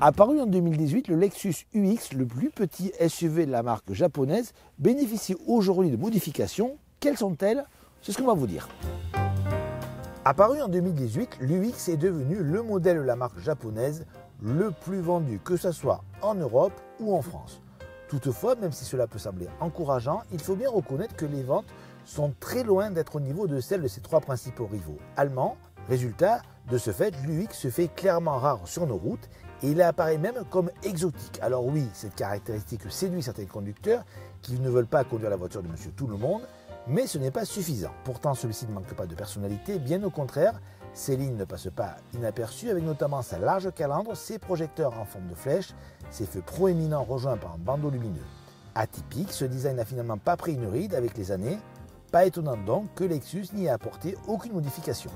Apparu en 2018, le Lexus UX, le plus petit SUV de la marque japonaise, bénéficie aujourd'hui de modifications. Quelles sont-elles? C'est ce qu'on va vous dire. Apparu en 2018, l'UX est devenu le modèle de la marque japonaise le plus vendu, que ce soit en Europe ou en France. Toutefois, même si cela peut sembler encourageant, il faut bien reconnaître que les ventes sont très loin d'être au niveau de celles de ses trois principaux rivaux allemands. Résultat, de ce fait, l'UX se fait clairement rare sur nos routes et il apparaît même comme exotique. Alors oui, cette caractéristique séduit certains conducteurs qui ne veulent pas conduire la voiture de Monsieur Tout-le-Monde, mais ce n'est pas suffisant. Pourtant, celui-ci ne manque pas de personnalité, bien au contraire. Ses lignes ne passent pas inaperçues, avec notamment sa large calandre, ses projecteurs en forme de flèche, ses feux proéminents rejoints par un bandeau lumineux. Atypique, ce design n'a finalement pas pris une ride avec les années. Pas étonnant donc que Lexus n'y ait apporté aucune modification.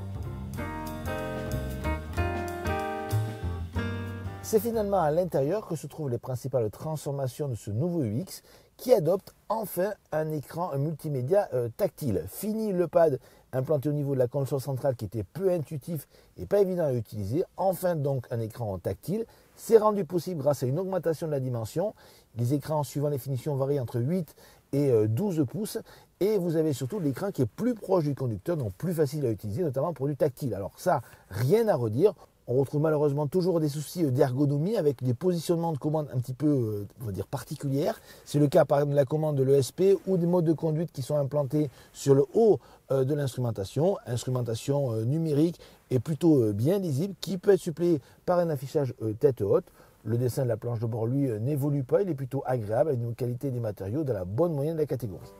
C'est finalement à l'intérieur que se trouvent les principales transformations de ce nouveau UX qui adopte enfin un écran multimédia tactile. Fini le pad implanté au niveau de la console centrale qui était peu intuitif et pas évident à utiliser. Enfin donc un écran tactile. C'est rendu possible grâce à une augmentation de la dimension. Les écrans suivant les finitions varient entre 8 et 12 pouces. Et vous avez surtout l'écran qui est plus proche du conducteur, donc plus facile à utiliser, notamment pour du tactile. Alors ça, rien à redire. On retrouve malheureusement toujours des soucis d'ergonomie avec des positionnements de commande un petit peu on va dire particulières. C'est le cas par exemple de la commande de l'ESP ou des modes de conduite qui sont implantés sur le haut de l'instrumentation. Instrumentation numérique et plutôt bien lisible qui peut être suppléée par un affichage tête haute. Le dessin de la planche de bord, lui, n'évolue pas. Il est plutôt agréable avec une qualité des matériaux de la bonne moyenne de la catégorie.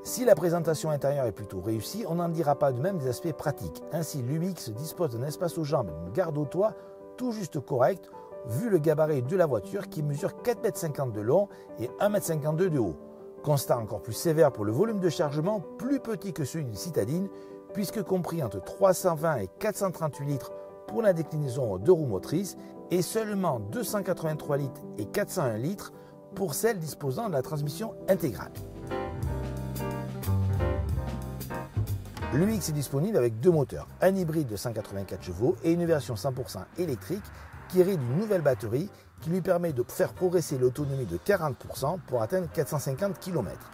Si la présentation intérieure est plutôt réussie, on n'en dira pas de même des aspects pratiques. Ainsi, l'UX dispose d'un espace aux jambes et d'une garde au toit tout juste correct, vu le gabarit de la voiture qui mesure 4,50 m de long et 1,52 m de haut. Constat encore plus sévère pour le volume de chargement, plus petit que celui d'une citadine, puisque compris entre 320 et 438 litres pour la déclinaison 2 roues motrices et seulement 283 litres et 401 litres pour celle disposant de la transmission intégrale. L'UX est disponible avec deux moteurs, un hybride de 184 chevaux et une version 100% électrique qui hérite d'une nouvelle batterie qui lui permet de faire progresser l'autonomie de 40% pour atteindre 450 km.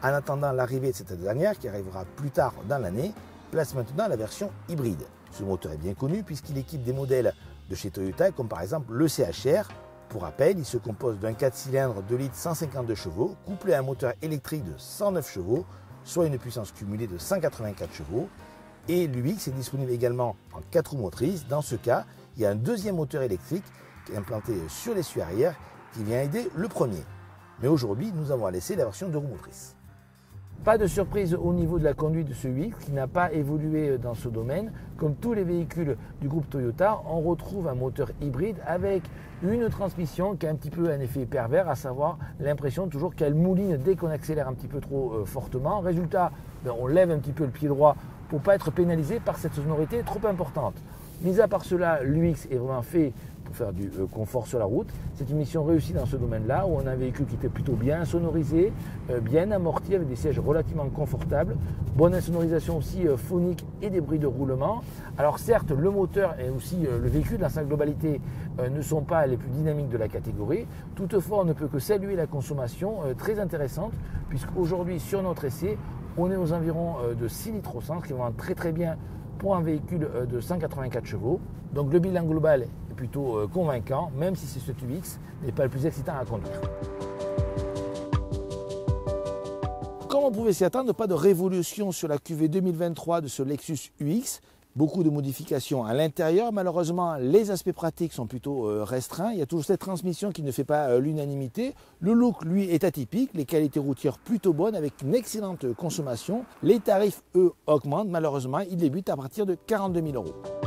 En attendant l'arrivée de cette dernière, qui arrivera plus tard dans l'année, place maintenant la version hybride. Ce moteur est bien connu puisqu'il équipe des modèles de chez Toyota comme par exemple le CHR. Pour rappel, il se compose d'un 4 cylindres 2 litres 152 chevaux couplé à un moteur électrique de 109 chevaux, soit une puissance cumulée de 184 chevaux. Et l'UX est disponible également en 4 roues motrices. Dans ce cas, il y a un deuxième moteur électrique qui est implanté sur l'essieu arrière qui vient aider le premier. Mais aujourd'hui, nous avons laissé la version 2 roues motrices. Pas de surprise au niveau de la conduite de ce UX qui n'a pas évolué dans ce domaine. Comme tous les véhicules du groupe Toyota, on retrouve un moteur hybride avec une transmission qui a un petit peu un effet pervers, à savoir l'impression toujours qu'elle mouline dès qu'on accélère un petit peu trop fortement. Résultat, on lève un petit peu le pied droit pour ne pas être pénalisé par cette sonorité trop importante. Mis à part cela, l'UX est vraiment fait pour faire du confort sur la route. C'est une mission réussie dans ce domaine-là, où on a un véhicule qui était plutôt bien sonorisé, bien amorti, avec des sièges relativement confortables, bonne insonorisation aussi phonique et des bruits de roulement. Alors certes, le moteur et aussi le véhicule dans sa globalité ne sont pas les plus dynamiques de la catégorie. Toutefois, on ne peut que saluer la consommation très intéressante, puisqu'aujourd'hui, sur notre essai, on est aux environs de 6 litres au 100, ce qui va très très bien pour un véhicule de 184 chevaux. Donc le bilan global est plutôt convaincant, même si ce UX n'est pas le plus excitant à conduire. Comme on pouvait s'y attendre, pas de révolution sur la QV 2023 de ce Lexus UX. Beaucoup de modifications à l'intérieur. Malheureusement, les aspects pratiques sont plutôt restreints. Il y a toujours cette transmission qui ne fait pas l'unanimité. Le look, lui, est atypique. Les qualités routières plutôt bonnes avec une excellente consommation. Les tarifs, eux, augmentent. Malheureusement, ils débutent à partir de 42 000 €.